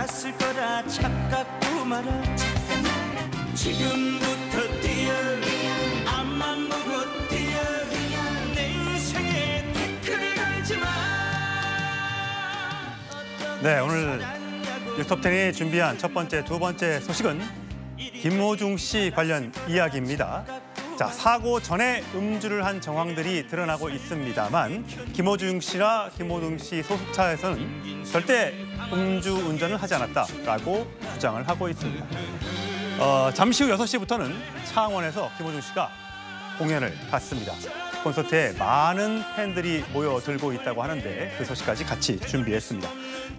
갔을 거라 착각도 마라. 지금부터 뛰어 앞만 보고 뛰어 내 인생에 태클을 걸지 마. 네, 오늘 뉴스톱10이 준비한 첫 번째, 두 번째 소식은 김호중 씨 관련 이야기입니다. 자, 사고 전에 음주를 한 정황들이 드러나고 있습니다만 김호중 씨나 김호중 씨 소속차에서는 절대 음주 운전을 하지 않았다라고 주장을 하고 있습니다. 잠시 후 6시부터는 창원에서 김호중 씨가 공연을 갖습니다. 콘서트에 많은 팬들이 모여들고 있다고 하는데 그 소식까지 같이 준비했습니다.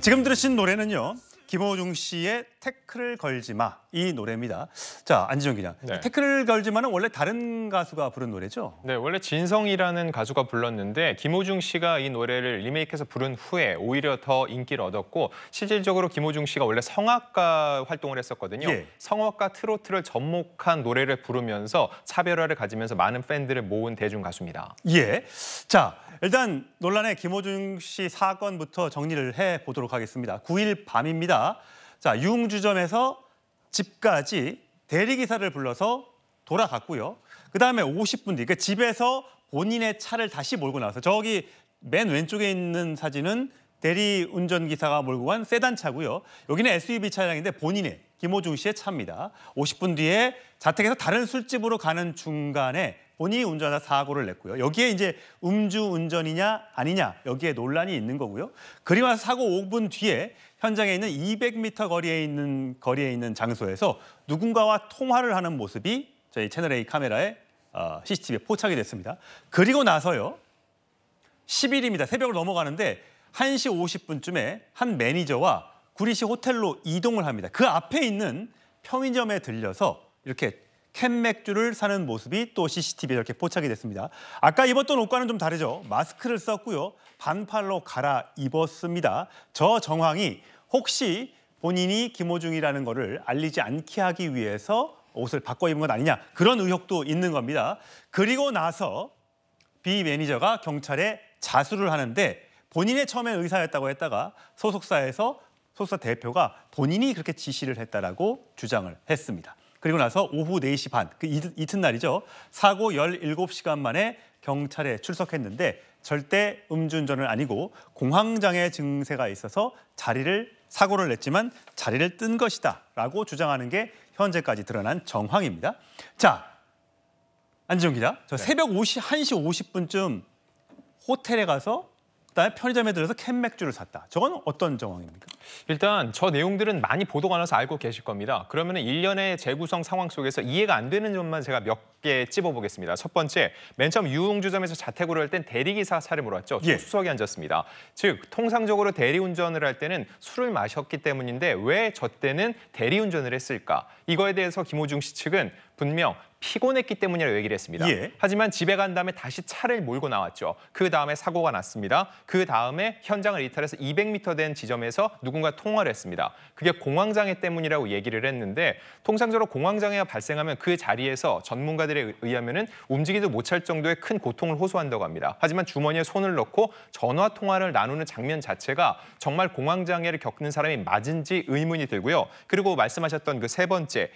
지금 들으신 노래는요. 김호중 씨의 태클을 걸지 마, 이 노래입니다. 자, 안지정 기자. 네. 태클을 걸지 마는 원래 다른 가수가 부른 노래죠? 네, 원래 진성이라는 가수가 불렀는데 김호중 씨가 이 노래를 리메이크해서 부른 후에 오히려 더 인기를 얻었고 실질적으로 김호중 씨가 원래 성악가 활동을 했었거든요. 예. 성악가 트로트를 접목한 노래를 부르면서 차별화를 가지면서 많은 팬들을 모은 대중 가수입니다. 예. 자, 일단 논란의 김호중 씨 사건부터 정리를 해보도록 하겠습니다. 9일 밤입니다. 자, 유흥주점에서 집까지 대리기사를 불러서 돌아갔고요. 그다음에 50분 뒤, 그러니까 집에서 본인의 차를 다시 몰고 나와서 저기 맨 왼쪽에 있는 사진은 대리운전기사가 몰고 간 세단차고요. 여기는 SUV 차량인데 본인의 김호중 씨의 차입니다. 50분 뒤에 자택에서 다른 술집으로 가는 중간에 본인이 운전하다 사고를 냈고요. 여기에 이제 음주운전이냐 아니냐 여기에 논란이 있는 거고요. 그리고 나서 사고 5분 뒤에 현장에 있는 200m 거리에 있는 장소에서 누군가와 통화를 하는 모습이 저희 채널A 카메라에 CCTV에 포착이 됐습니다. 그리고 나서요. 10일입니다. 새벽을 넘어가는데 1시 50분쯤에 한 매니저와 구리시 호텔로 이동을 합니다. 그 앞에 있는 편의점에 들려서 이렇게 캔 맥주를 사는 모습이 또 CCTV에 이렇게 포착이 됐습니다. 아까 입었던 옷과는 좀 다르죠. 마스크를 썼고요. 반팔로 갈아입었습니다. 저 정황이 혹시 본인이 김호중이라는 거를 알리지 않게 하기 위해서 옷을 바꿔 입은 건 아니냐 그런 의혹도 있는 겁니다. 그리고 나서 비 매니저가 경찰에 자수를 하는데 본인의 처음에 의사였다고 했다가 소속사 대표가 본인이 그렇게 지시를 했다라고 주장을 했습니다. 그리고 나서 오후 4시 반, 그 이튿날이죠. 사고 17시간 만에 경찰에 출석했는데 절대 음주운전은 아니고 공황장애 증세가 있어서 사고를 냈지만 자리를 뜬 것이다 라고 주장하는 게 현재까지 드러난 정황입니다. 자, 안지정 기자, 저 새벽 1시 50분쯤 호텔에 가서 그다음에 편의점에 들어서 캔 맥주를 샀다. 저건 어떤 정황입니까? 일단 저 내용들은 많이 보도가 나서 알고 계실 겁니다. 그러면 일련의 재구성 상황 속에서 이해가 안 되는 점만 제가 몇 개 찝어보겠습니다. 첫 번째, 맨 처음 유흥주점에서 자택으로 할 땐 대리기사 차량으로 왔죠. 조수석에 앉았습니다. 즉, 통상적으로 대리운전을 할 때는 술을 마셨기 때문인데 왜 저 때는 대리운전을 했을까? 이거에 대해서 김호중 씨 측은 분명 피곤했기 때문이라고 얘기를 했습니다. 예. 하지만 집에 간 다음에 다시 차를 몰고 나왔죠. 그 다음에 사고가 났습니다. 그 다음에 현장을 이탈해서 200m 된 지점에서 누군가 통화를 했습니다. 그게 공황장애 때문이라고 얘기를 했는데 통상적으로 공황장애가 발생하면 그 자리에서 전문가들에 의하면 움직이도 못할 정도의 큰 고통을 호소한다고 합니다. 하지만 주머니에 손을 넣고 전화 통화를 나누는 장면 자체가 정말 공황장애를 겪는 사람이 맞은지 의문이 들고요. 그리고 말씀하셨던 그 세 번째,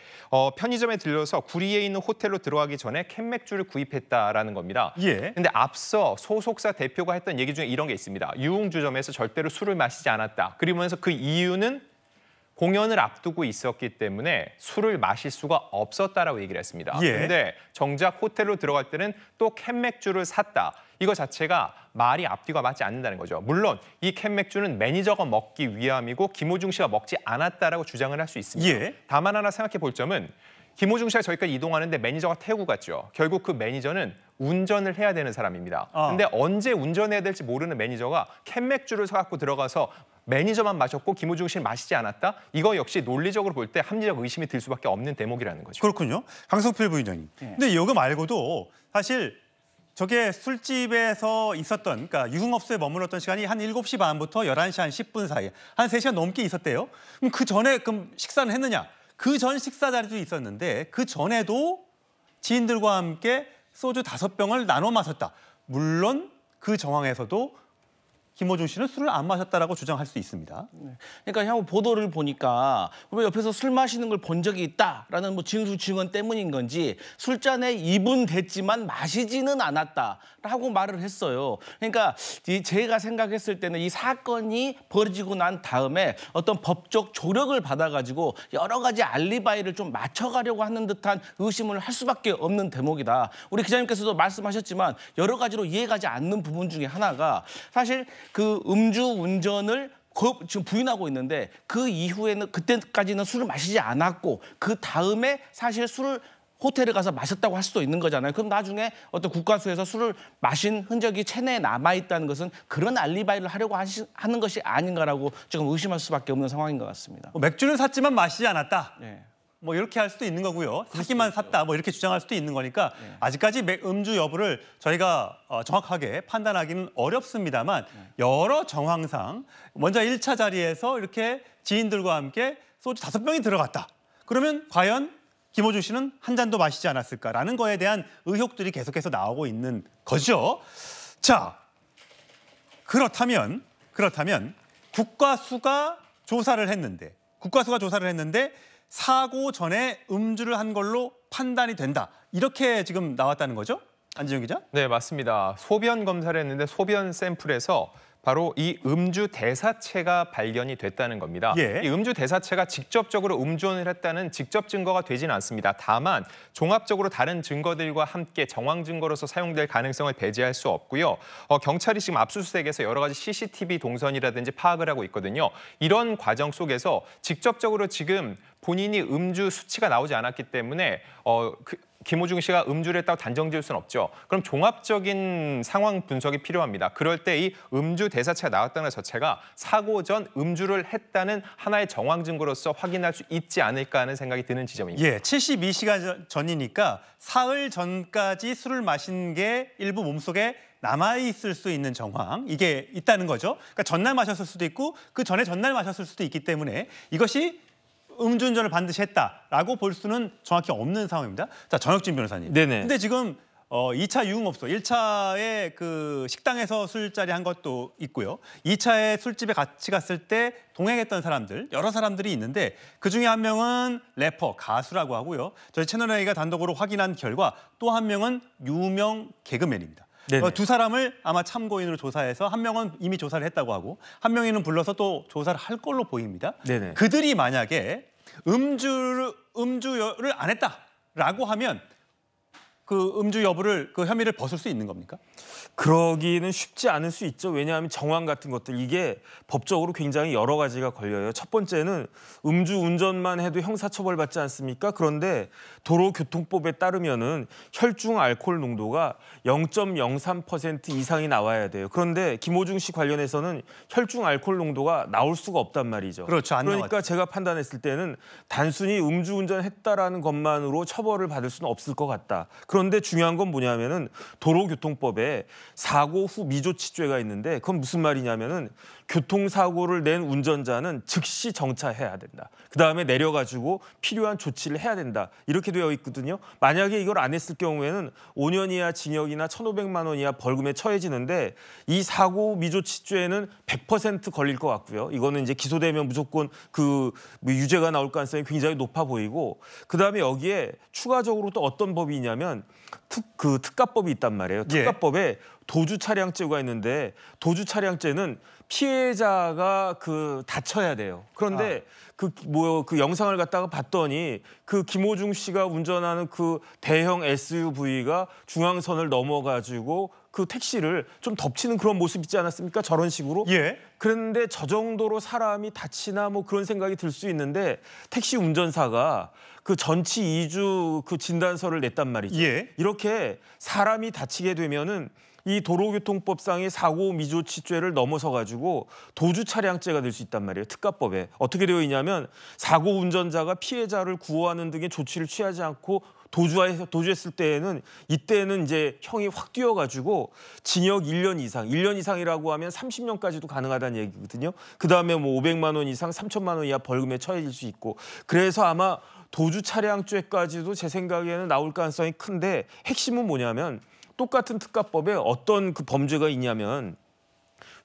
편의점에 들려서 구리에 있는 호텔로 들어가기 전에 캔맥주를 구입했다라는 겁니다. 예. 근데 앞서 소속사 대표가 했던 얘기 중에 이런 게 있습니다. 유흥주점에서 절대로 술을 마시지 않았다. 그러면서 그 이유는 공연을 앞두고 있었기 때문에 술을 마실 수가 없었다라고 얘기를 했습니다. 그런데 예. 정작 호텔로 들어갈 때는 또 캔맥주를 샀다. 이거 자체가 말이 앞뒤가 맞지 않는다는 거죠. 물론 이 캔맥주는 매니저가 먹기 위함이고 김호중 씨가 먹지 않았다라고 주장을 할 수 있습니다. 예. 다만 하나 생각해 볼 점은 김호중 씨가 저기까지 이동하는데 매니저가 태우고 갔죠. 결국 그 매니저는 운전을 해야 되는 사람입니다. 근데 언제 운전해야 될지 모르는 매니저가 캔맥주를 사갖고 들어가서 매니저만 마셨고 김호중 씨는 마시지 않았다? 이거 역시 논리적으로 볼 때 합리적 의심이 들 수밖에 없는 대목이라는 거죠. 그렇군요. 강성필 부위원장님. 근데 이거 말고도 사실 저게 술집에서 있었던, 그러니까 유흥업소에 머물렀던 시간이 한 7시 반부터 11시 한 10분 사이, 한 3시간 넘게 있었대요. 그럼 그 전에 식사는 했느냐? 그 전 식사 자리도 있었는데 그 전에도 지인들과 함께 소주 5병을 나눠 마셨다. 물론 그 정황에서도 김호중 씨는 술을 안 마셨다라고 주장할 수 있습니다. 그러니까 향후 보도를 보니까 옆에서 술 마시는 걸 본 적이 있다라는 뭐 진술 증언 때문인 건지 술잔에 입은 됐지만 마시지는 않았다라고 말을 했어요. 그러니까 제가 생각했을 때는 이 사건이 벌어지고 난 다음에 어떤 법적 조력을 받아가지고 여러 가지 알리바이를 좀 맞춰가려고 하는 듯한 의심을 할 수밖에 없는 대목이다. 우리 기자님께서도 말씀하셨지만 여러 가지로 이해가지 않는 부분 중에 하나가 사실 그 음주 운전을 지금 부인하고 있는데 그 이후에는 그때까지는 술을 마시지 않았고 그 다음에 사실 술을 호텔에 가서 마셨다고 할 수도 있는 거잖아요. 그럼 나중에 어떤 국과수에서 술을 마신 흔적이 체내에 남아있다는 것은 그런 알리바이를 하려고 하는 것이 아닌가라고 지금 의심할 수밖에 없는 상황인 것 같습니다. 맥주는 샀지만 마시지 않았다. 네. 뭐 이렇게 할 수도 있는 거고요. 사기만 샀다. 뭐 이렇게 주장할 수도 있는 거니까 아직까지 음주 여부를 저희가 정확하게 판단하기는 어렵습니다만 여러 정황상 먼저 1차 자리에서 이렇게 지인들과 함께 소주 5병이 들어갔다. 그러면 과연 김호중 씨는 한 잔도 마시지 않았을까라는 거에 대한 의혹들이 계속해서 나오고 있는 거죠. 자, 그렇다면 국과수가 조사를 했는데 사고 전에 음주를 한 걸로 판단이 된다. 이렇게 지금 나왔다는 거죠? 안지영 기자? 네, 맞습니다. 소변 검사를 했는데 소변 샘플에서 바로 이 음주 대사체가 발견이 됐다는 겁니다. 예. 이 음주 대사체가 직접적으로 음주운을 했다는 직접 증거가 되지는 않습니다. 다만 종합적으로 다른 증거들과 함께 정황 증거로서 사용될 가능성을 배제할 수 없고요. 경찰이 지금 압수수색에서 여러 가지 CCTV 동선이라든지 파악을 하고 있거든요. 이런 과정 속에서 직접적으로 지금 본인이 음주 수치가 나오지 않았기 때문에 김호중 씨가 음주를 했다고 단정지을 수는 없죠. 그럼 종합적인 상황 분석이 필요합니다. 그럴 때 이 음주 대사체가 나왔다는 것 자체가 사고 전 음주를 했다는 하나의 정황 증거로서 확인할 수 있지 않을까 하는 생각이 드는 지점입니다. 예, 72시간 전이니까 사흘 전까지 술을 마신 게 일부 몸속에 남아있을 수 있는 정황, 이게 있다는 거죠. 그러니까 전날 마셨을 수도 있고 그 전에 전날 마셨을 수도 있기 때문에 이것이 음주운전을 반드시 했다라고 볼 수는 정확히 없는 상황입니다. 자, 정혁진 변호사님. 네네. 근데 지금 2차 유흥업소, 1차에 그 식당에서 술자리 한 것도 있고요. 2차에 술집에 같이 갔을 때 동행했던 사람들, 여러 사람들이 있는데 그중에 한 명은 래퍼, 가수라고 하고요. 저희 채널A가 단독으로 확인한 결과 또 한 명은 유명 개그맨입니다. 두 사람을 아마 참고인으로 조사해서 한 명은 이미 조사를 했다고 하고 한 명이는 불러서 또 조사를 할 걸로 보입니다. 네네. 그들이 만약에 음주를 안 했다라고 하면 그 음주 여부를 그 혐의를 벗을 수 있는 겁니까? 그러기는 쉽지 않을 수 있죠. 왜냐하면 정황 같은 것들 이게 법적으로 굉장히 여러 가지가 걸려요. 첫 번째는 음주 운전만 해도 형사처벌받지 않습니까? 그런데 도로교통법에 따르면은 혈중 알코올 농도가 0.03% 이상이 나와야 돼요. 그런데 김호중 씨 관련해서는 혈중 알코올 농도가 나올 수가 없단 말이죠. 그렇죠. 안 그러니까 나왔죠. 제가 판단했을 때는 단순히 음주 운전했다라는 것만으로 처벌을 받을 수는 없을 것 같다. 그런데 중요한 건 뭐냐면은 도로교통법에 사고 후 미조치죄가 있는데 그건 무슨 말이냐면은 교통사고를 낸 운전자는 즉시 정차해야 된다. 그다음에 내려가지고 필요한 조치를 해야 된다. 이렇게 되어 있거든요. 만약에 이걸 안 했을 경우에는 5년 이하 징역이나 1,500만 원 이하 벌금에 처해지는데 이 사고 미조치죄는 100% 걸릴 것 같고요. 이거는 이제 기소되면 무조건 그 유죄가 나올 가능성이 굉장히 높아 보이고 그다음에 여기에 추가적으로 또 어떤 법이 있냐면 특가법이 있단 말이에요. 특가법에 도주 차량죄가 있는데 도주 차량죄는 피해자가 다쳐야 돼요. 그런데 그 영상을 갖다가 봤더니 그 김호중 씨가 운전하는 그 대형 SUV가 중앙선을 넘어가지고 그 택시를 좀 덮치는 그런 모습 있지 않았습니까? 저런 식으로. 예. 그런데 저 정도로 사람이 다치나 뭐 그런 생각이 들 수 있는데 택시 운전사가 그 전치 2주 그 진단서를 냈단 말이죠. 예. 이렇게 사람이 다치게 되면은 이 도로교통법상의 사고 미조치죄를 넘어서 가지고 도주 차량죄가 될 수 있단 말이에요. 특가법에 어떻게 되어 있냐면 사고 운전자가 피해자를 구호하는 등의 조치를 취하지 않고 도주했을 때에는 이때는 이제 형이 확 뛰어가지고 징역 1년 이상이라고 하면 30년까지도 가능하다는 얘기거든요. 그다음에 뭐 500만 원 이상 3천만 원 이하 벌금에 처해질 수 있고 그래서 아마 도주 차량죄까지도 제 생각에는 나올 가능성이 큰데 핵심은 뭐냐면 똑같은 특가법에 어떤 그 범죄가 있냐면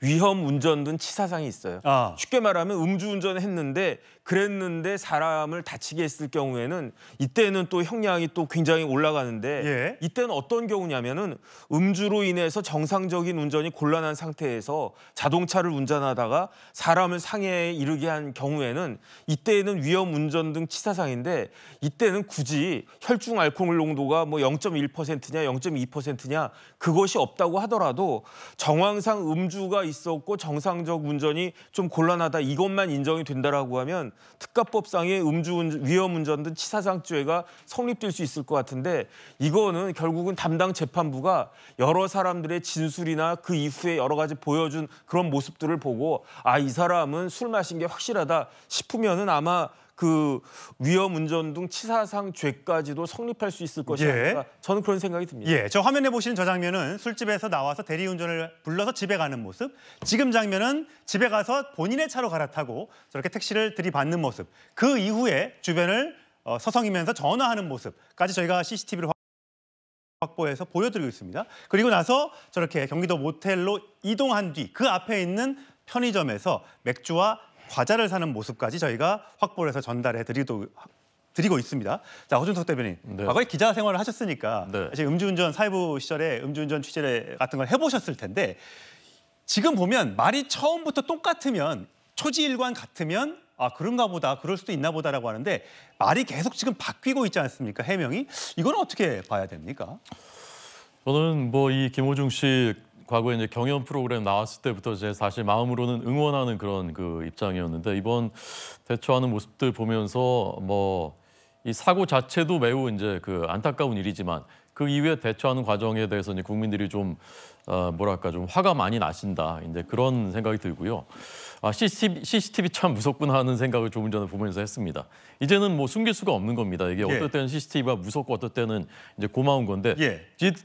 위험 운전 등 치사상이 있어요. 아. 쉽게 말하면 음주운전을 했는데 그랬는데 사람을 다치게 했을 경우에는 이때는 또 형량이 또 굉장히 올라가는데 예. 이때는 어떤 경우냐면은 음주로 인해서 정상적인 운전이 곤란한 상태에서 자동차를 운전하다가 사람을 상해에 이르게 한 경우에는 이때는 위험 운전 등 치사상인데 이때는 굳이 혈중 알코올 농도가 뭐 0.1%냐 0.2%냐 그것이 없다고 하더라도 정황상 음주가 있었고 정상적 운전이 좀 곤란하다 이것만 인정이 된다라고 하면 특가법상의 위험 운전 등 치사상죄가 성립될 수 있을 것 같은데 이거는 결국은 담당 재판부가 여러 사람들의 진술이나 그 이후에 여러 가지 보여준 그런 모습들을 보고 아, 이 사람은 술 마신 게 확실하다 싶으면은 아마 그 위험 운전 등 치사상 죄까지도 성립할 수 있을 것이 아닐까 저는 그런 생각이 듭니다. 예, 저 화면에 보시는 저 장면은 술집에서 나와서 대리운전을 불러서 집에 가는 모습. 지금 장면은 집에 가서 본인의 차로 갈아타고 저렇게 택시를 들이받는 모습. 그 이후에 주변을 서성이면서 전화하는 모습까지 저희가 CCTV를 확보해서 보여드리고 있습니다. 그리고 나서 저렇게 경기도 모텔로 이동한 뒤 그 앞에 있는 편의점에서 맥주와 과자를 사는 모습까지 저희가 확보를 해서 전달해 드리고 있습니다. 자, 허준석 대변인, 네. 과거에 기자 생활을 하셨으니까 네. 사실 음주운전 사회부 시절에 음주운전 취재 같은 걸 해보셨을 텐데 지금 보면 말이 처음부터 똑같으면 초지일관 같으면 아, 그런가 보다, 그럴 수도 있나 보다라고 하는데 말이 계속 지금 바뀌고 있지 않습니까? 해명이. 이건 어떻게 봐야 됩니까? 저는 뭐 이 김호중 씨 과거에 이제 경연 프로그램 나왔을 때부터 제 사실 마음으로는 응원하는 그런 그 입장이었는데 이번 대처하는 모습들 보면서 뭐 이 사고 자체도 매우 이제 그 안타까운 일이지만 그 이후에 대처하는 과정에 대해서 이제 국민들이 좀 뭐랄까 좀 화가 많이 나신다 이제 그런 생각이 들고요. 아, CCTV 참 무섭구나 하는 생각을 조금 전에 보면서 했습니다. 이제는 뭐 숨길 수가 없는 겁니다. 이게 어떨 때는 CCTV가 무섭고 어떨 때는 이제 고마운 건데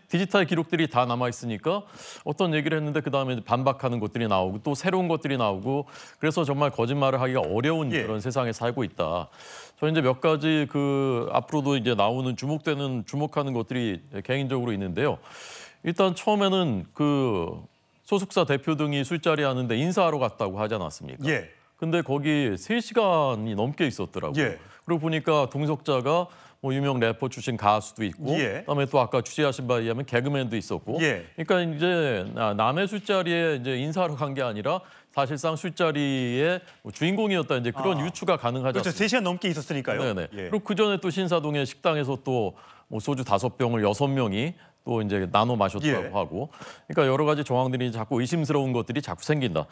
디지털 기록들이 다 남아 있으니까 어떤 얘기를 했는데 그 다음에 반박하는 것들이 나오고 또 새로운 것들이 나오고 그래서 정말 거짓말을 하기가 어려운 그런 세상에 살고 있다. 저는 이제 몇 가지 그 앞으로도 이제 나오는 주목하는 것들이 개인적으로 있는데요. 일단 처음에는 그 소속사 대표 등이 술자리 하는데 인사하러 갔다고 하지 않았습니까? 근데 거기 3시간이 넘게 있었더라고요. 그리고 보니까 동석자가 뭐 유명 래퍼 출신 가수도 있고 그다음에 또 아까 취재하신 바에 의하면 개그맨도 있었고 그러니까 이제 남의 술자리에 이제 인사하러 간 게 아니라 사실상 술자리의 주인공이었다 이제 그런 유추가 가능하지 않습니까? 그렇죠. 3시간 넘게 있었으니까요. 네네. 그리고 그 전에 또 신사동의 식당에서 또 뭐 소주 5병을 6명이 또 이제 나눠 마셨다고 하고, 그러니까 여러 가지 정황들이 자꾸 의심스러운 것들이 자꾸 생긴다.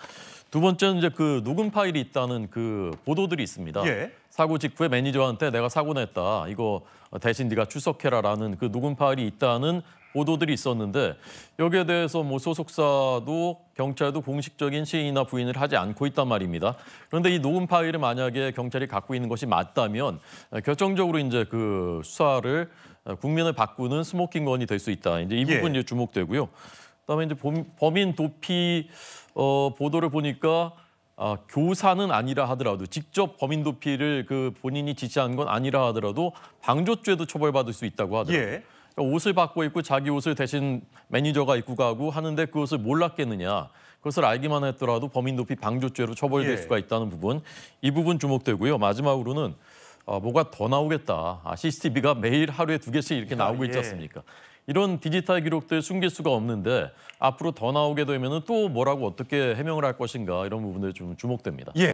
두 번째는 이제 그 녹음 파일이 있다는 그 보도들이 있습니다. 사고 직후에 매니저한테 내가 사고 냈다. 이거 대신 네가 출석해라라는 그 녹음 파일이 있다는 보도들이 있었는데 여기에 대해서 뭐 소속사도 경찰도 공식적인 시인이나 부인을 하지 않고 있단 말입니다. 그런데 이 녹음 파일을 만약에 경찰이 갖고 있는 것이 맞다면 결정적으로 이제 그 수사를 국민을 바꾸는 스모킹건이 될 수 있다. 이제 이 부분이 주목되고요. 그다음에 이제 범인 도피 보도를 보니까 교사는 아니라 하더라도 직접 범인 도피를 그 본인이 지시한 건 아니라 하더라도 방조죄도 처벌받을 수 있다고 하더라고요. 그러니까 옷을 받고 있고 자기 옷을 대신 매니저가 입고 가고 하는데 그것을 몰랐겠느냐. 그것을 알기만 했더라도 범인 도피 방조죄로 처벌될 수가 있다는 부분. 이 부분 주목되고요. 마지막으로는 뭐가 더 나오겠다. CCTV가 매일 하루에 2개씩 이렇게 나오고 있지 않습니까? 이런 디지털 기록들 숨길 수가 없는데 앞으로 더 나오게 되면 또 뭐라고 어떻게 해명을 할 것인가 이런 부분들이 좀 주목됩니다.